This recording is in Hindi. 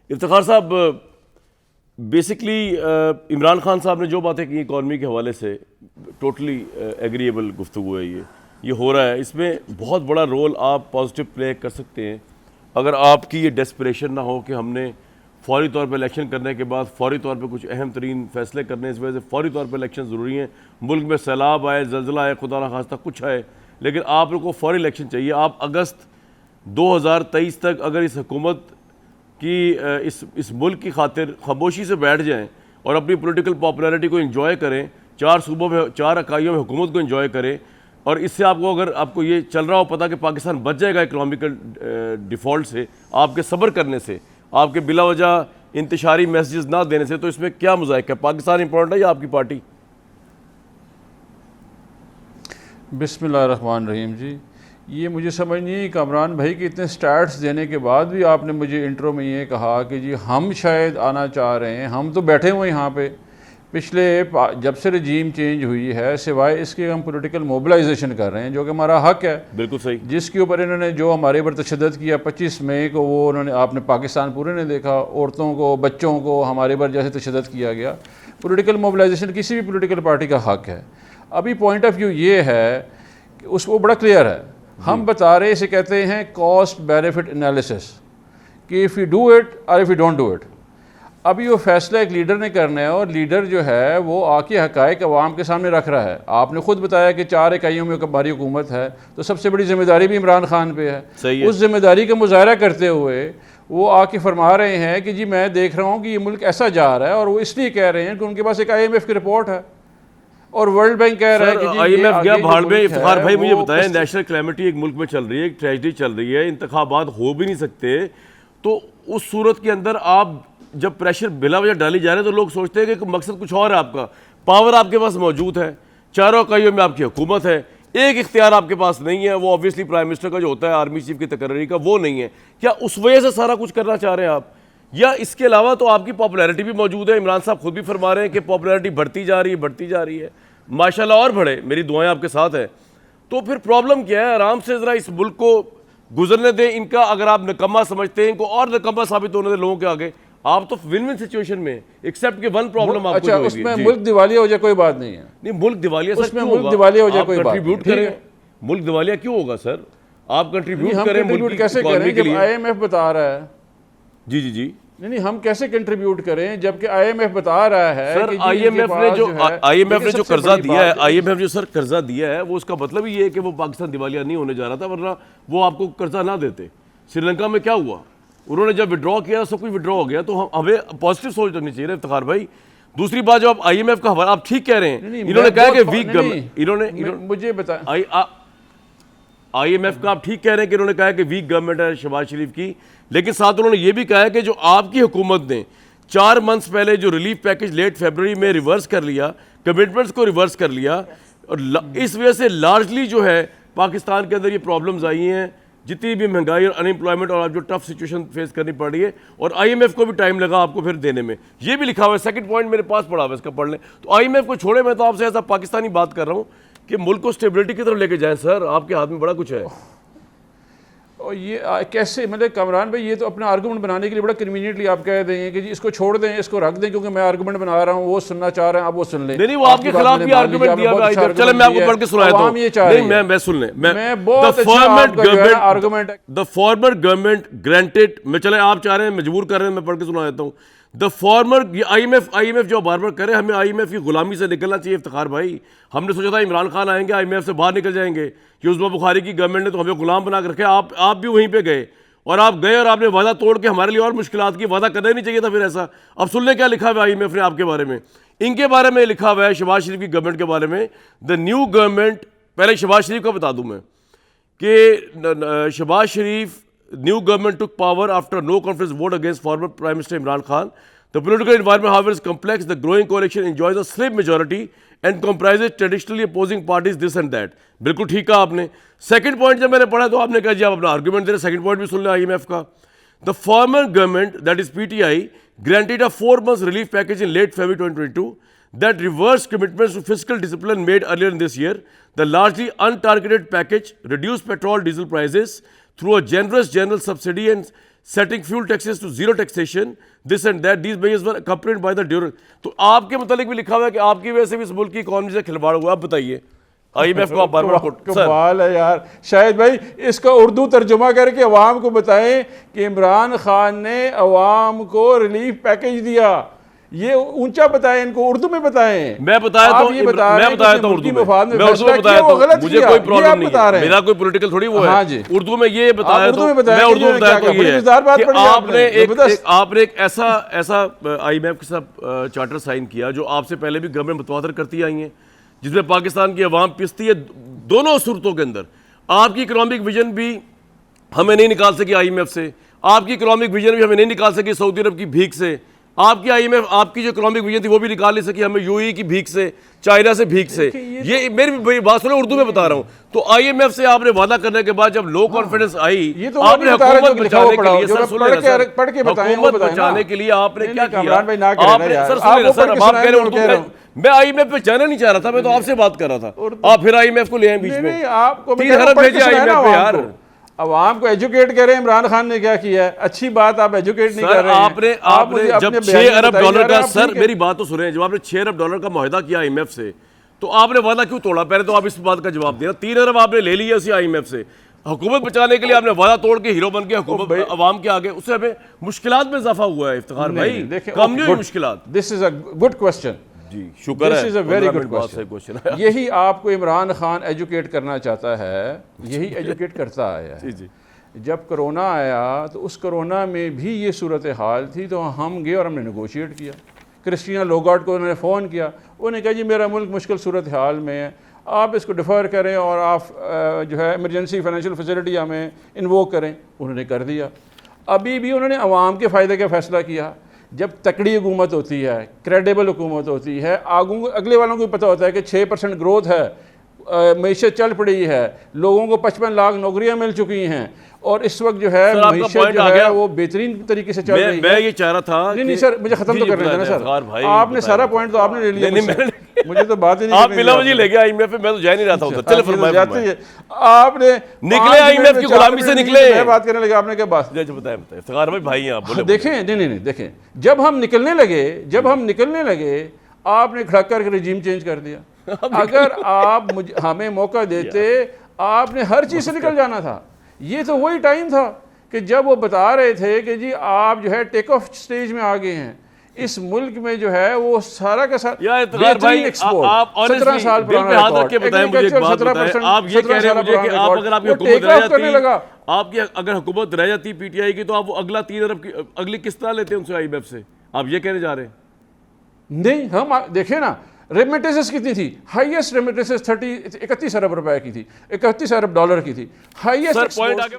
इफ्तिखार साहब, बेसिकली इमरान खान साहब ने जो बातें की इकॉनमी के हवाले से, टोटली एग्रीएबल गुफ्तगू है। ये हो रहा है, इसमें बहुत बड़ा रोल आप पॉजिटिव प्ले कर सकते हैं अगर आपकी ये डेस्परेशन ना हो कि हमने फौरी तौर पर इलेक्शन करने के बाद फौरी तौर पर कुछ अहम तरीन फैसले करने, इस वजह से फौरी तौर पर इलेक्शन ज़रूरी हैं। मुल्क में सैलाब आए, जल्जला आए, खुदा न खास्ता कुछ आए, लेकिन आप लोग को फौरी इलेक्शन चाहिए। आप अगस्त 2023 तक अगर इस हुकूमत कि इस मुल्क की खातिर खामोशी से बैठ जाएं और अपनी पॉलिटिकल पॉपुलैरिटी को एंजॉय करें, 4 सूबों में 4 इकाइयों में हुकूमत को एंजॉय करें, और इससे आपको अगर आपको ये चल रहा हो पता कि पाकिस्तान बच जाएगा इकनॉमिकल डिफ़ॉल्ट से, आपके सब्र करने से, आपके बिला वजह इंतशारी मैसेजेस ना देने से, तो इसमें क्या मुज़ाहिक है? पाकिस्तान इंपॉर्टेंट है या आपकी पार्टी? बिस्मिल्लाहिर्रहमानिर्रहीम जी, ये मुझे समझ नहीं है कमरान भाई कि इतने स्टैट्स देने के बाद भी आपने मुझे इंट्रो में ये कहा कि जी हम शायद आना चाह रहे हैं। हम तो बैठे हुए यहाँ पे पिछले जब से रजीम चेंज हुई है, सिवाय इसके हम पॉलिटिकल मोबिलाइजेशन कर रहे हैं, जो कि हमारा हक है। बिल्कुल सही। जिसके ऊपर इन्होंने जो हमारे ऊपर तशद्दुद किया 25 मई को, वो उन्होंने, आपने पाकिस्तान पूरे ने देखा, औरतों को, बच्चों को हमारे ऊपर जैसे तशद्दुद किया गया। पॉलिटिकल मोबिलाइजेशन किसी भी पॉलिटिकल पार्टी का हक है। अभी पॉइंट ऑफ व्यू ये है कि उसको बड़ा क्लियर है। हम बता रहे, इसे कहते हैं कॉस्ट बेनिफिट एनालिसिस, कि इफ़ यू डू इट और if you don't do it. अभी वो फैसला एक लीडर ने करना है, और लीडर जो है वो आके हक़ाइक़ अवाम के सामने रख रहा है। आपने खुद बताया कि 4 इकाइयों में हमारी हुकूमत है, तो सबसे बड़ी जिम्मेदारी भी इमरान खान पे है। सही है। उस जिम्मेदारी का मुजाहरा करते हुए वो आके फरमा रहे हैं कि जी मैं देख रहा हूँ कि ये मुल्क ऐसा जा रहा है, और वो इसलिए कह रहे हैं कि उनके पास एक IMF की रिपोर्ट है और वर्ल्ड बैंक कह रहा है कि IMF गया भाड़ में। इफ्तिखार भाई मुझे बताएं, नेशनल कैलेमिटी एक मुल्क में चल रही है, एक ट्रेजिडी चल रही है, इंतखाबात हो भी नहीं सकते, तो उस सूरत के अंदर आप जब प्रेशर बिला वजह डाली जा रहे हैं तो लोग सोचते हैं कि मकसद कुछ और है। आपका पावर आपके पास मौजूद है, 4 इकाइयों में आपकी हुकूमत है, एक इख्तियार आपके पास नहीं है, वो ऑब्वियसली प्राइम मिनिस्टर का जो होता है, आर्मी चीफ की तकर्री का, वो नहीं है। क्या उस वजह से सारा कुछ करना चाह रहे हैं आप, या इसके अलावा तो आपकी पॉपुलैरिटी भी मौजूद है? इमरान साहब खुद भी फरमा रहे हैं कि पॉपुलैरिटी बढ़ती जा रही है, माशाल्लाह, और बढ़े, मेरी दुआएं आपके साथ हैं। तो फिर प्रॉब्लम क्या है? आराम से ज़रा इस मुल्क को गुजरने दें। इनका अगर आप निकम्मा समझते हैं, इनको और निकम्मा साबित होने दें लोगों के आगे। आप तो विन विन सिचुएशन में, एक्सेप्ट कि वन प्रॉब्लम आपको अच्छा, उसमें मुल्क दिवालिया हो जाए कोई बात नहीं है। नहीं, मुल्क दिवालिया सर उसमें क्यों मुल्क होगा? दिवालिया हो जाए कोई बात कंट्रीब्यूट करें, मुल्क दिवालिया क्यों होगा सर? आप कंट्रीब्यूट करें, मुल्क कैसे करें जब IMF बता रहा है? जी जी जी, नहीं, हम कैसे कंट्रीब्यूट करें जबकि IMF बता रहा है सर? कि IMF ने जो कर्जा दिया है, IMF जो सर कर्जा दिया है, वो उसका मतलब ही ये है कि वो पाकिस्तान दिवालिया नहीं होने जा रहा था, वरना वो आपको कर्जा ना देते। श्रीलंका में क्या हुआ? उन्होंने जब विड्रॉ किया, सब कुछ विड्रॉ हो गया। तो हमें पॉजिटिव सोच रखनी चाहिए इफ्तिखार भाई। दूसरी बात, जो आप IMF का हवाला, आप ठीक कह रहे हैं, इन्होंने कहा कि वीक गवर्नमेंट, मुझे बता, IMF का आप ठीक कह रहे हैं कि इन्होंने कहा कि वीक गवर्नमेंट है शहबाज शरीफ की, लेकिन साथ उन्होंने ये भी कहा है कि जो आपकी हुकूमत ने 4 मंथ्स पहले जो रिलीफ पैकेज लेट फरवरी में रिवर्स कर लिया, कमिटमेंट्स को रिवर्स कर लिया, और इस वजह से लार्जली जो है पाकिस्तान के अंदर ये प्रॉब्लम्स आई हैं, जितनी भी महंगाई और अनएम्प्लॉयमेंट और आप जो टफ सिचुएशन फेस करनी पड़ रही है, और IMF को भी टाइम लगा आपको फिर देने में। ये भी लिखा हुआ है, सेकंड पॉइंट मेरे पास पड़ा हुआ है, इसका पढ़ लें। तो IMF को छोड़े, मैं तो आपसे ऐसा पाकिस्तानी बात कर रहा हूँ कि मुल्क को स्टेबिलिटी की तरफ लेके जाएं। सर, आपके हाथ में बड़ा कुछ है। और ये कैसे, मतलब कमरान भाई, ये तो अपना आर्गूमेंट बनाने के लिए बड़ा कन्वीनियंटली आप कह देंगे कि जी इसको छोड़ दें, इसको रख दें, क्योंकि मैं आर्गूमेंट बना रहा हूँ, वो सुनना चाह रहे हैं, आप वो सुन लें। नहीं, वो आपके खिलाफ भी आर्गूमेंट दिया हुआ है। चलो मैं आपको पढ़ के सुनाता हूं। नहीं, मैं सुन लें, मैं बहुत अच्छा argument, the former government granted, मैं चले आप चाह रहे हैं, मजबूर कर रहे हैं, मैं पढ़ के सुना देता हूँ। द फॉर्मर IMF जो बार बार करे, हमें IMF की गुलामी से निकलना चाहिए इफ्तिखार भाई। हमने सोचा था इमरान खान आएंगे, IMF से बाहर निकल जाएंगे, कि उस्मा बुखारी की गवर्नमेंट ने तो हमें गुलाम बना कर रखे। आप भी वहीं पे गए, और आप गए और आपने वादा तोड़ के हमारे लिए और मुश्किलात की। वादा करना ही नहीं चाहिए था फिर ऐसा। अब सुन लें क्या लिखा हुआ है IMF ने आपके बारे में। इनके बारे में लिखा हुआ है, शहबाज शरीफ की गवर्नमेंट के बारे में, द न्यू गवर्नमेंट। पहले शहबाज शरीफ का बता दूं मैं कि शहबाज शरीफ, new government took power after no confidence vote against former Prime Minister Imran Khan. The political environment, however, is complex. The growing coalition enjoys a slim majority and comprises traditionally opposing parties, this and that. बिल्कुल ठीक कहा आपने। सेकंड पॉइंट जब मैंने पढ़ा तो आपने कहा जी आप अपना आर्गुमेंट दे रहे, सेकंड पॉइंट भी सुन लें IMF का। The former government, that is PTI, granted a 4 months relief package in late February 2022 that reversed commitments to fiscal discipline made earlier in this year. The largely untargeted package reduced petrol diesel prices through a generous general subsidy and setting fuel taxes to zero taxation, this and that, these measures were accompanied by the during। तो आपके मुतालिक भी लिखा हुआ है कि आपकी वजह से भी इस मुल्क की इकॉनमी से खिलवाड़ हुआ। आप बताइए, IMF को आप बार बार कमाल है यार। शायद भाई इसका उर्दू तर्जुमा करके अवाम को बताएं कि इमरान खान ने अवाम को रिलीफ पैकेज दिया, ये ऊंचा बताएं, इनको उर्दू में बताएं। मैं बताया तो मैं बताया तो उर्दू में, मैं उर्दू में बताया तो मुझे कोई प्रॉब्लम नहीं है, मेरा कोई पॉलिटिकल थोड़ी वो है। उर्दू में ये बताया तो मैं उर्दू में बताया तो ये है कि आपने एक ऐसा IMF के साथ चार्टर साइन किया जो आपसे पहले भी गवर्नमेंट मुतवातर करती आई है, जिसमें पाकिस्तान की अवाम पिसती है दोनों सूरतों के अंदर। आपकी इकोनॉमिक विजन भी हमें नहीं निकाल सकी IMF से, आपकी इकोनॉमिक विजन भी हमें नहीं निकाल सकी सऊदी अरब की भीख से, आपकी IMF आपकी जो इकोनॉमिक विजन थी वो भी निकाल नहीं सकी हमें UAE की भीख से, चाइना से भीख से। ये मेरी बात सुनो, उर्दू में बता रहा हूँ। तो IMF से आपने वादा करने के बाद जब लो कॉन्फिडेंस आई, आपने हुकूमत बचाने के लिए हुकूमत बचाने के लिए आपने क्या किया? सर आप कह रहे उर्दू में, मैं IMF पे जाना नहीं चाह रहा था, मैं तो आपसे बात कर रहा था। आप फिर IMF को ले आए बीच में, 3 अरब भेजे IMF पे यार। अवाम को एजुकेट करें, इमरान खान ने क्या किया है? अच्छी बात, आप एजुकेट नहीं कर रहे हैं। आपने जब 6 अरब डॉलर का, सर मेरी बात तो सुने, जब आपने 6 अरब डॉलर का मुआहिदा किया IMF से, तो आपने वादा क्यों तोड़ा? पहले तो आप इस बात का जवाब देना। 3 अरब आपने ले लिया उसी IMF से, हुकूमत बचाने के लिए आपने वादा तोड़ के हीरो बन के हुकूमत अवाम के आगे, उससे हमें मुश्किलात में इजाफा हुआ है। इफ्तिखार भाई, कम नहीं हुई मुश्किलात? This is a good question जी, शुक्र है। This is a very good question. यही आपको इमरान खान एजुकेट करना चाहता है, यही एजुकेट करता आया है। जी। जब कोरोना आया तो उस कोरोना में भी ये सूरत हाल थी, तो हम गए और हमने नेगोशिएट किया। क्रिस्टीना लोगार्ड को उन्होंने फ़ोन किया, उन्होंने कहा जी मेरा मुल्क मुश्किल सूरत हाल में है, आप इसको डिफ़र करें और आप जो है इमरजेंसी फाइनेंशियल फैसिलिटी हमें इन्वोक करें। उन्होंने कर दिया। अभी भी उन्होंने अवाम के फ़ायदे का फ़ैसला किया। जब तकड़ी हुकूमत होती है, क्रेडिबल हुकूमत होती है, अगले वालों को पता होता है कि 6% ग्रोथ है, मीशत चल पड़ी है, लोगों को 55 लाख नौकरियां मिल चुकी हैं, और इस वक्त जो है मीशत जो है वो बेहतरीन तरीके से चल रही है। मैं ये चाह रहा था नहीं सर, मुझे खत्म तो करने देना सर। आपने सारा पॉइंट तो आपने ले लिया, मुझे तो बात ही नहीं। आप मिला मुझे लेके IMF पे, मैं तो जा नहीं रहा था उधर। चलो फरमाइए, आपने निकले IMF की गुलामी से निकले। मैं बात करने लगा, आपने क्या बात? बताए इफ्तिखार भाई आप बोले। देखें, नहीं देखें, जब हम निकलने लगे आपने खड़ा करके रजीम चेंज कर दिया। अगर आप हमें मौका देते, आपने हर चीज़ से निकल जाना था। ये तो वही टाइम था कि जब वो बता रहे थे कि जी आप जो है टेक ऑफ स्टेज में आ गए हैं, इस मुल्क में जो है वो सारा का सारा बेहतरीन एक्सपोर्ट। आप 17 साल पुराना हाथ रख के बताएं मुझे एक बात बताएं। आप ये कह रहे हैं मुझे कि आप अगर आपकी हुकूमत रह जाती, आपकी अगर हुकूमत रह जाती PTI की, तो आप वो अगला 3 अरब की अगली किस्त ना लेते उनसे IMF से? आप ये कहने जा रहे हैं? नहीं, हम देखें ना, रेमिटेंसेस कितनी थी? हाईएस्ट रेमिटेंसेस 31 अरब रुपए की थी, 31 अरब डॉलर की थी, हाईएस्ट।